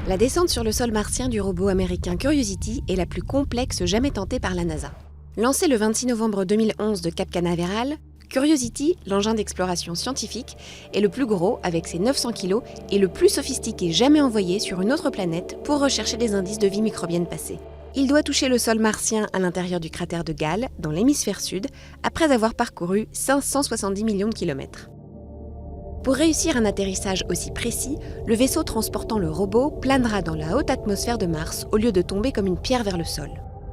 La descente sur le sol martien du robot américain Curiosity est la plus complexe jamais tentée par la NASA. Lancé le 26 novembre 2011 de Cap Canaveral, Curiosity, l'engin d'exploration scientifique, est le plus gros avec ses 900 kg et le plus sophistiqué jamais envoyé sur une autre planète pour rechercher des indices de vie microbienne passée. Il doit toucher le sol martien à l'intérieur du cratère de Gale, dans l'hémisphère sud, après avoir parcouru 570 millions de kilomètres. Pour réussir un atterrissage aussi précis, le vaisseau transportant le robot planera dans la haute atmosphère de Mars au lieu de tomber comme une pierre vers le sol.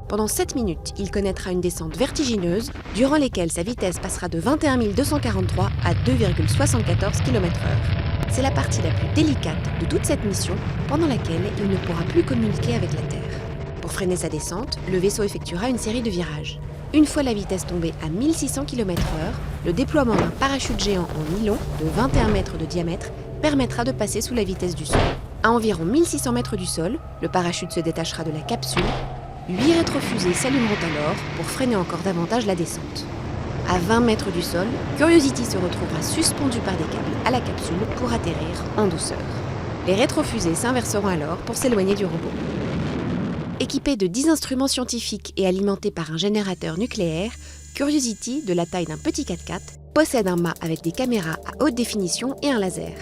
Pendant 7 minutes, il connaîtra une descente vertigineuse, durant lesquelles sa vitesse passera de 21 243 à 2,74 km/h. C'est la partie la plus délicate de toute cette mission, pendant laquelle il ne pourra plus communiquer avec la Terre. Pour freiner sa descente, le vaisseau effectuera une série de virages. Une fois la vitesse tombée à 1600 km/h, le déploiement d'un parachute géant en nylon de 21 mètres de diamètre permettra de passer sous la vitesse du son. À environ 1600 mètres du sol, le parachute se détachera de la capsule. 8 rétrofusées s'allumeront alors pour freiner encore davantage la descente. À 20 mètres du sol, Curiosity se retrouvera suspendu par des câbles à la capsule pour atterrir en douceur. Les rétrofusées s'inverseront alors pour s'éloigner du robot. Équipé de 10 instruments scientifiques et alimenté par un générateur nucléaire, Curiosity, de la taille d'un petit 4x4, possède un mât avec des caméras à haute définition et un laser.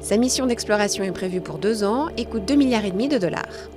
Sa mission d'exploration est prévue pour 2 ans et coûte 2,5 milliards de dollars.